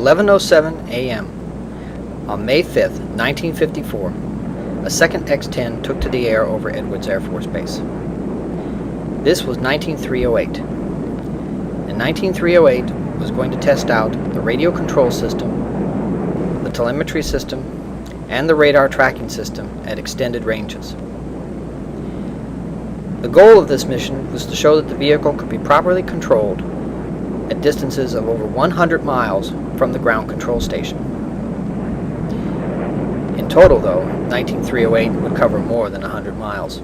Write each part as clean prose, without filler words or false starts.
11:07 a.m. on May 5th, 1954, a second X-10 took to the air over Edwards Air Force Base. This was 19308. And 19308 was going to test out the radio control system, the telemetry system, and the radar tracking system at extended ranges. The goal of this mission was to show that the vehicle could be properly controlled at distances of over 100 miles from the ground control station. In total, though, 19308 would cover more than 100 miles,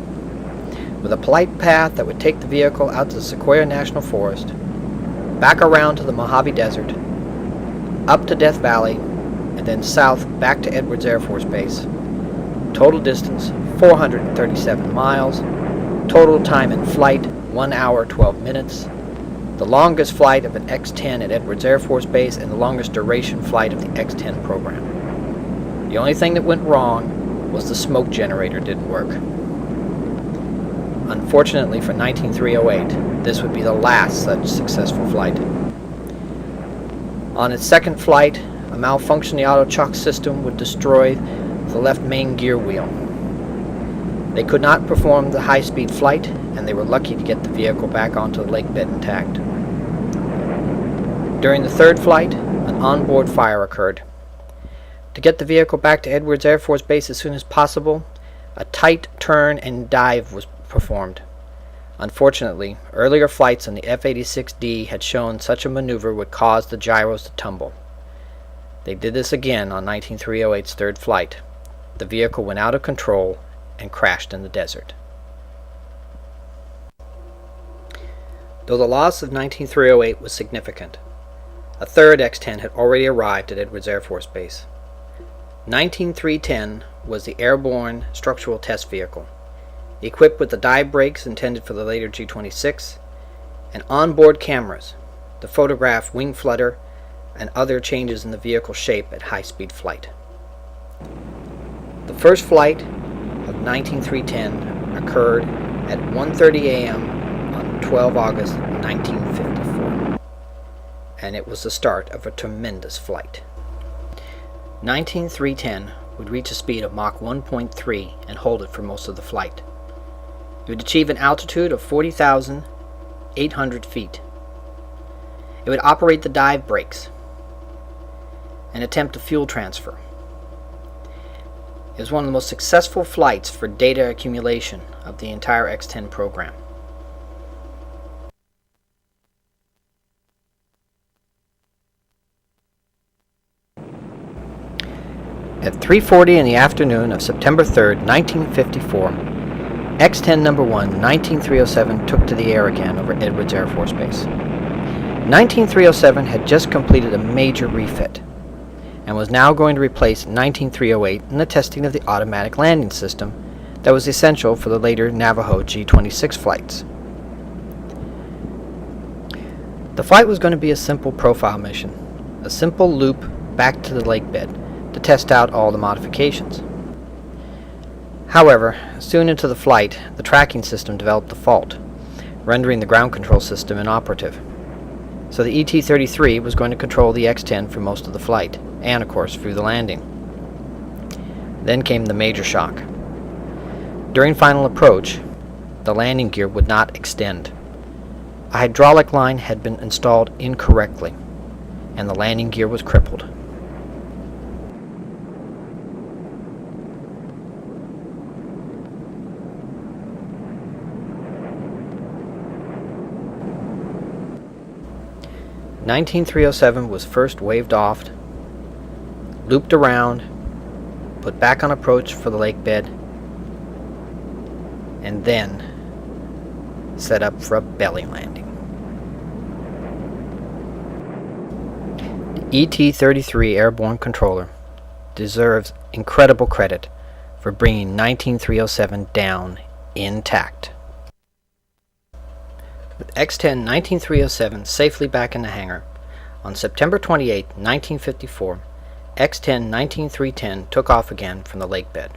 with a polite path that would take the vehicle out to the Sequoia National Forest, back around to the Mojave Desert, up to Death Valley, and then south back to Edwards Air Force Base. Total distance 437 miles, total time in flight 1 hour 12 minutes, the longest flight of an X-10 at Edwards Air Force Base and the longest duration flight of the X-10 program. The only thing that went wrong was the smoke generator didn't work. Unfortunately for 19308, this would be the last such successful flight. On its second flight, a malfunction in the auto chock system would destroy the left main gear wheel. They could not perform the high-speed flight, and they were lucky to get the vehicle back onto the lake bed intact. During the third flight, an onboard fire occurred. To get the vehicle back to Edwards Air Force Base as soon as possible, a tight turn and dive was performed. Unfortunately, earlier flights on the F-86D had shown such a maneuver would cause the gyros to tumble. They did this again on 19308's third flight. The vehicle went out of control and crashed in the desert. Though the loss of 19308 was significant, a third X-10 had already arrived at Edwards Air Force Base. 19310 was the airborne structural test vehicle, equipped with the dive brakes intended for the later G-26 and onboard cameras to photograph wing flutter and other changes in the vehicle shape at high-speed flight. The first flight of 19310 occurred at 1:30 a.m. on 12 August 1954, and it was the start of a tremendous flight. 19310 would reach a speed of Mach 1.3 and hold it for most of the flight. It would achieve an altitude of 40,800 feet. It would operate the dive brakes and attempt a fuel transfer. It was one of the most successful flights for data accumulation of the entire X-10 program. At 3:40 in the afternoon of September 3rd, 1954, X-10 number 1, 19307 took to the air again over Edwards Air Force Base. 19307 had just completed a major refit and was now going to replace 19308 in the testing of the automatic landing system that was essential for the later Navajo G-26 flights. The flight was going to be a simple profile mission, a simple loop back to the lake bed to test out all the modifications. However, soon into the flight, the tracking system developed a fault, rendering the ground control system inoperative. So the ET-33 was going to control the X-10 for most of the flight, and of course through the landing. Then came the major shock. During final approach, the landing gear would not extend. A hydraulic line had been installed incorrectly, and the landing gear was crippled. (19307) was first waved off, looped around, put back on approach for the lake bed, and then set up for a belly landing. The ET-33 airborne controller deserves incredible credit for bringing 19307 down intact. With X-10 19307 safely back in the hangar, on September 28, 1954, X-10 19310 took off again from the lake bed.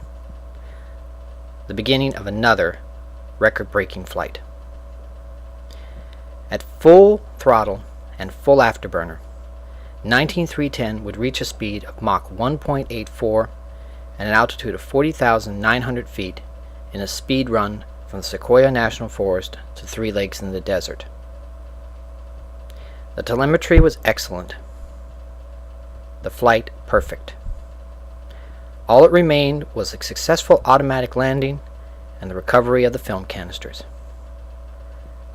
The beginning of another record-breaking flight. At full throttle and full afterburner, 19310 would reach a speed of Mach 1.84 and an altitude of 40,900 feet in a speed run from the Sequoia National Forest to Three Lakes in the desert. The telemetry was excellent. The flight perfect. All it remained was a successful automatic landing and the recovery of the film canisters.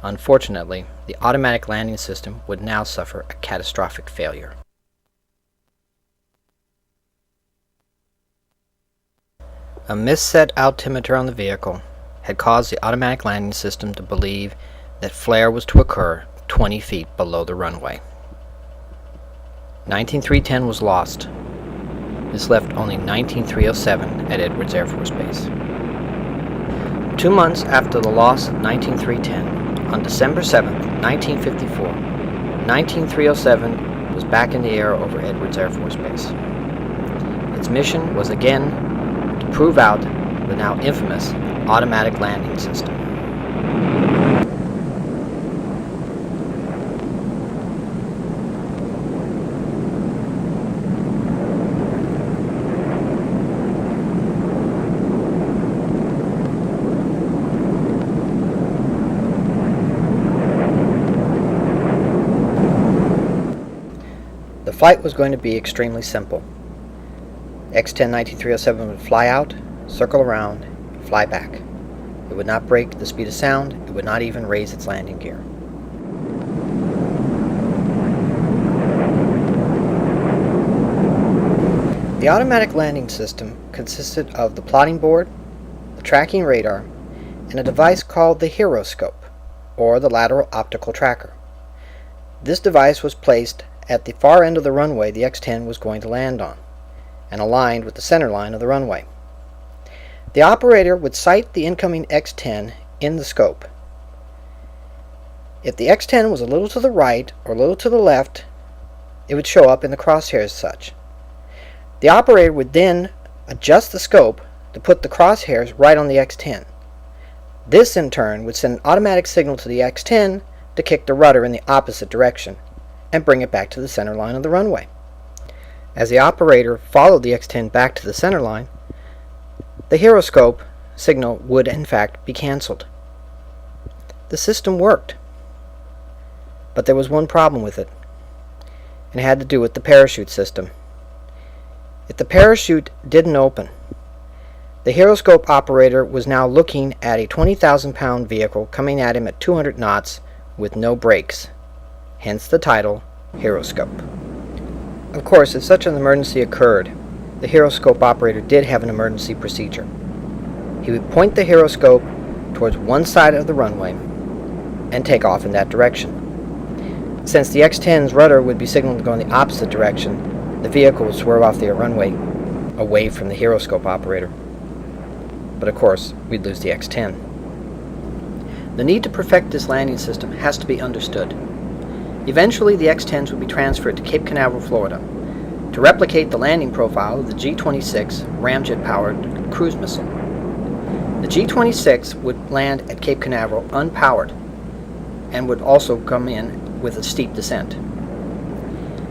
Unfortunately, the automatic landing system would now suffer a catastrophic failure. A misset altimeter on the vehicle had caused the automatic landing system to believe that flare was to occur 20 feet below the runway. 19310 was lost. This left only 19307 at Edwards Air Force Base. 2 months after the loss of 19310, on December 7, 1954, 19307 was back in the air over Edwards Air Force Base. Its mission was again to prove out the now infamous automatic landing system. The flight was going to be extremely simple. X-10 19307 would fly out, circle around, fly back. It would not break the speed of sound. It would not even raise its landing gear. The automatic landing system consisted of the plotting board, the tracking radar, and a device called the gyroscope, or the lateral optical tracker. This device was placed at the far end of the runway the X-10 was going to land on, and aligned with the center line of the runway. The operator would sight the incoming X-10 in the scope. If the X-10 was a little to the right or a little to the left, it would show up in the crosshairs as such. The operator would then adjust the scope to put the crosshairs right on the X-10. This in turn would send an automatic signal to the X-10 to kick the rudder in the opposite direction and bring it back to the center line of the runway. As the operator followed the X-10 back to the center line, the gyroscope signal would in fact be cancelled. The system worked, but there was one problem with it, and it had to do with the parachute system. If the parachute didn't open, the gyroscope operator was now looking at a 20,000-pound vehicle coming at him at 200 knots with no brakes, hence the title, gyroscope. Of course, if such an emergency occurred, the gyroscope operator did have an emergency procedure. He would point the gyroscope towards one side of the runway and take off in that direction. Since the X-10's rudder would be signaled to go in the opposite direction, the vehicle would swerve off the runway away from the gyroscope operator. But of course, we'd lose the X-10. The need to perfect this landing system has to be understood. Eventually, the X-10s would be transferred to Cape Canaveral, Florida, to replicate the landing profile of the G-26 ramjet-powered cruise missile. The G-26 would land at Cape Canaveral unpowered and would also come in with a steep descent.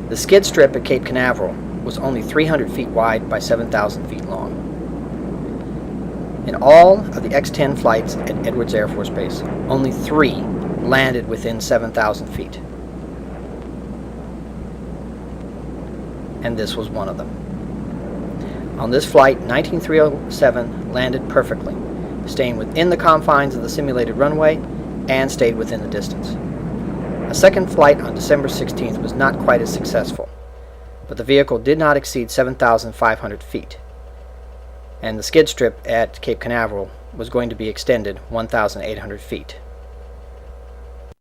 The skid strip at Cape Canaveral was only 300 feet wide by 7,000 feet long. In all of the X-10 flights at Edwards Air Force Base, only 3 landed within 7,000 feet. And this was one of them. On this flight, 19307 landed perfectly, staying within the confines of the simulated runway and stayed within the distance. A second flight on December 16th was not quite as successful, but the vehicle did not exceed 7,500 feet, and the skid strip at Cape Canaveral was going to be extended 1,800 feet.